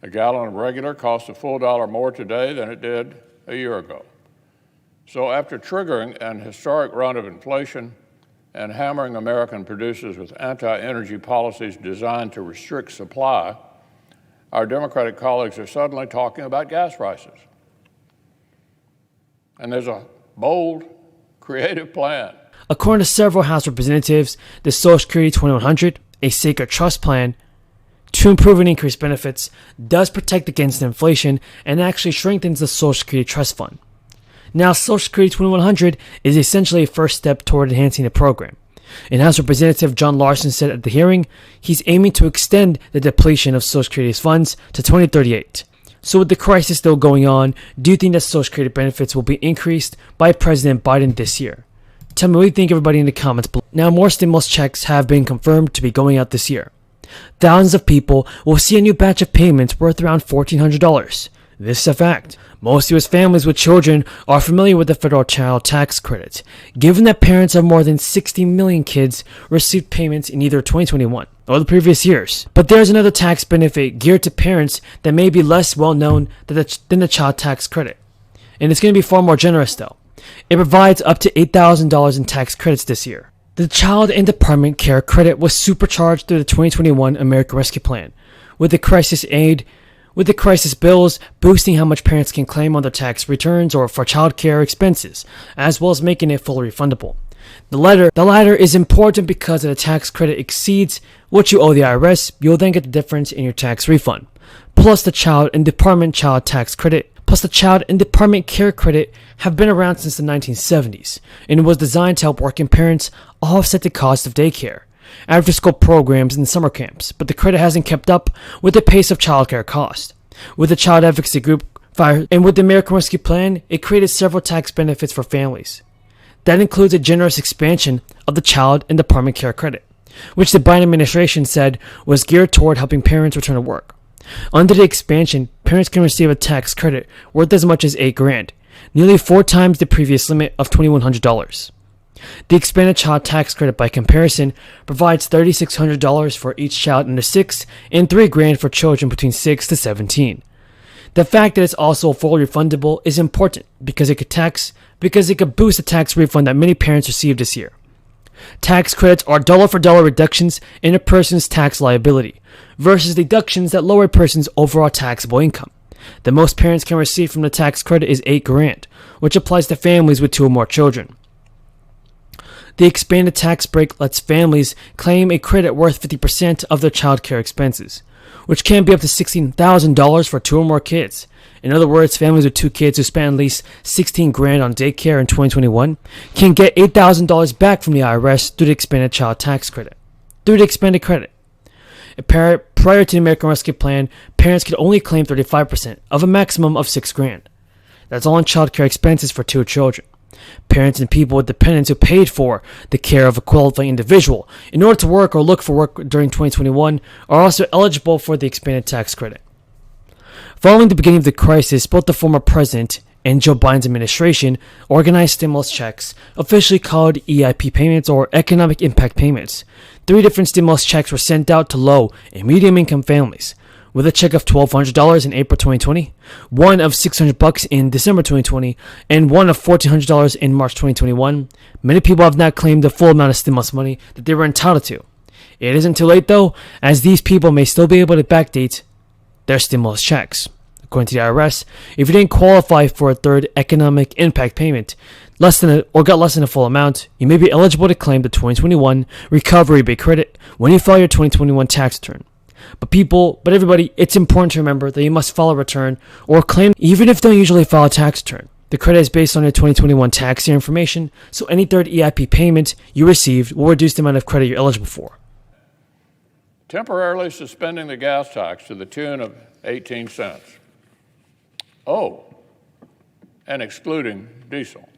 A gallon of regular costs a full dollar more today than it did a year ago. So after triggering an historic run of inflation and hammering American producers with anti-energy policies designed to restrict supply, our Democratic colleagues are suddenly talking about gas prices. And there's a bold, creative plan. According to several House representatives, the Social Security 2100, a sacred trust plan, to improve and increase benefits, does protect against inflation and actually strengthens the Social Security Trust Fund. Now, Social Security 2100 is essentially a first step toward enhancing the program. And House Representative John Larson said at the hearing, he's aiming to extend the depletion of Social Security's funds to 2038. So with the crisis still going on, do you think that Social Security benefits will be increased by President Biden this year? Tell me what you think, everybody, in the comments below. Now, more stimulus checks have been confirmed to be going out this year. Thousands of people will see a new batch of payments worth around $1,400. This is a fact. Most U.S. families with children are familiar with the federal child tax credit, given that parents of more than 60 million kids received payments in either 2021 or the previous years. But there's another tax benefit geared to parents that may be less well known than the child tax credit. And it's going to be far more generous though. It provides up to $8,000 in tax credits this year. The Child and Department Care Credit was supercharged through the 2021 American Rescue Plan, with the crisis bills boosting how much parents can claim on their tax returns or for child care expenses, as well as making it fully refundable. The latter is important because if the tax credit exceeds what you owe the IRS, you'll then get the difference in your tax refund. Plus the Child and Department Child Tax Credit, plus the Child and Department Care Credit have been around since the 1970s, and it was designed to help working parents offset the cost of daycare, after-school programs, and summer camps, but the credit hasn't kept up with the pace of childcare cost. With the Child Advocacy Group and with the American Rescue Plan, it created several tax benefits for families. That includes a generous expansion of the Child and Department Care Credit, which the Biden administration said was geared toward helping parents return to work. Under the expansion, parents can receive a tax credit worth as much as $8,000, nearly 4 times the previous limit of $2,100. The expanded child tax credit, by comparison, provides $3,600 for each child under 6 and $3,000 for children between 6 to 17. The fact that it's also fully refundable is important because it could boost the tax refund that many parents received this year. Tax credits are dollar-for-dollar reductions in a person's tax liability versus deductions that lower a person's overall taxable income. The most parents can receive from the tax credit is $8,000, which applies to families with 2 or more children. The expanded tax break lets families claim a credit worth 50% of their child care expenses, which can be up to $16,000 for 2 or more kids. In other words, families with 2 kids who spent at least $16,000 on daycare in 2021 can get $8,000 back from the IRS through the expanded child tax credit. Prior to the American Rescue Plan, parents could only claim 35% of a maximum of $6,000. That's all in child care expenses for 2 children. Parents and people with dependents who paid for the care of a qualifying individual in order to work or look for work during 2021 are also eligible for the expanded tax credit. Following the beginning of the crisis, both the former president and Joe Biden's administration organized stimulus checks, officially called EIP payments or economic impact payments. 3 different stimulus checks were sent out to low and medium income families, with a check of $1,200 in April 2020, one of $600 in December 2020, and one of $1,400 in March 2021. Many people have not claimed the full amount of stimulus money that they were entitled to. It isn't too late though, as these people may still be able to backdate their stimulus checks. According to the IRS, if you didn't qualify for a third economic impact payment, got less than a full amount, you may be eligible to claim the 2021 Recovery Pay credit when you file your 2021 tax return. But everybody, it's important to remember that you must file a return or claim even if you don't usually file a tax return. The credit is based on your 2021 tax year information, so any third EIP payment you received will reduce the amount of credit you're eligible for. Temporarily suspending the gas tax to the tune of 18 cents. Oh, and excluding diesel.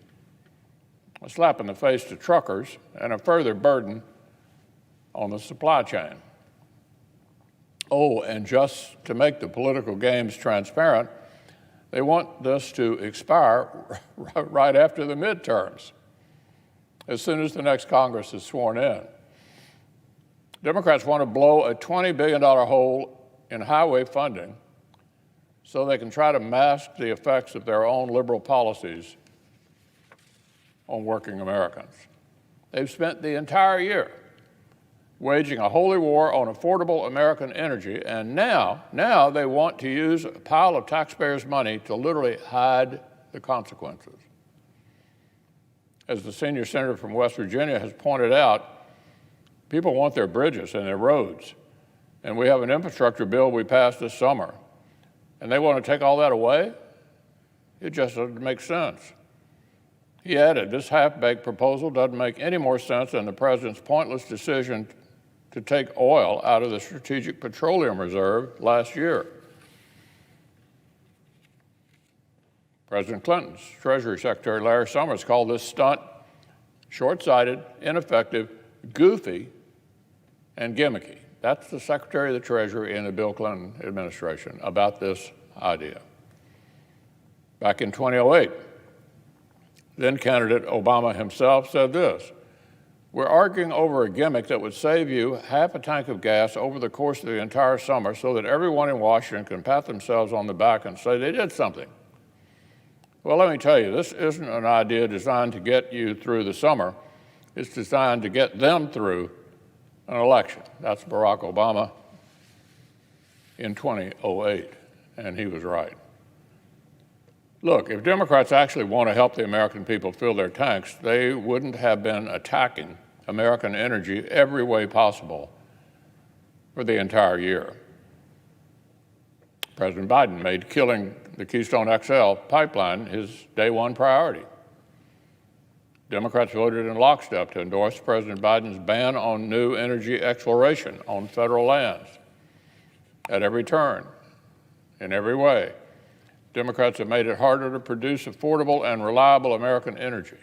A slap in the face to truckers and a further burden on the supply chain. Oh, and just to make the political games transparent, they want this to expire right after the midterms, as soon as the next Congress is sworn in. Democrats want to blow a $20 billion hole in highway funding so they can try to mask the effects of their own liberal policies on working Americans. They've spent the entire year waging a holy war on affordable American energy, and now they want to use a pile of taxpayers' money to literally hide the consequences. As the senior senator from West Virginia has pointed out, people want their bridges and their roads, and we have an infrastructure bill we passed this summer, and they want to take all that away? It just doesn't make sense. He added, this half-baked proposal doesn't make any more sense than the president's pointless decision to take oil out of the Strategic Petroleum Reserve last year. President Clinton's Treasury Secretary Larry Summers called this stunt short-sighted, ineffective, goofy, and gimmicky. That's the Secretary of the Treasury in the Bill Clinton administration about this idea. Back in 2008, then candidate Obama himself said this, we're arguing over a gimmick that would save you half a tank of gas over the course of the entire summer so that everyone in Washington can pat themselves on the back and say they did something. Well, let me tell you, this isn't an idea designed to get you through the summer. It's designed to get them through an election. That's Barack Obama in 2008, and he was right. Look, if Democrats actually want to help the American people fill their tanks, they wouldn't have been attacking American energy every way possible for the entire year. President Biden made killing the Keystone XL pipeline his day one priority. Democrats voted in lockstep to endorse President Biden's ban on new energy exploration on federal lands at every turn, in every way. Democrats have made it harder to produce affordable and reliable American energy.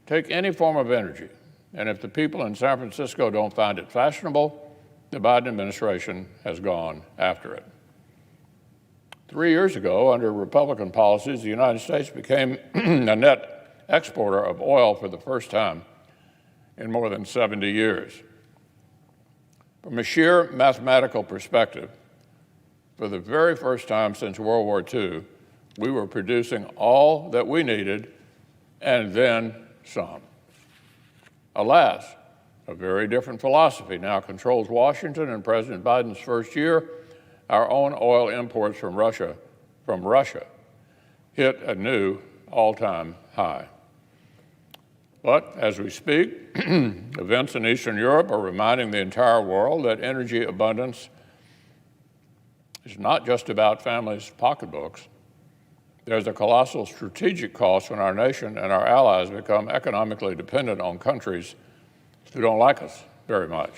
Take any form of energy, and if the people in San Francisco don't find it fashionable, the Biden administration has gone after it. 3 years ago, under Republican policies, the United States became a net exporter of oil for the first time in more than 70 years. From a sheer mathematical perspective, for the very first time since World War II, we were producing all that we needed and then some. Alas, a very different philosophy now controls Washington. In President Biden's first year, our own oil imports from Russia hit a new all-time high. But as we speak, events in Eastern Europe are reminding the entire world that energy abundance is not just about families' pocketbooks. There's a colossal strategic cost when our nation and our allies become economically dependent on countries who don't like us very much.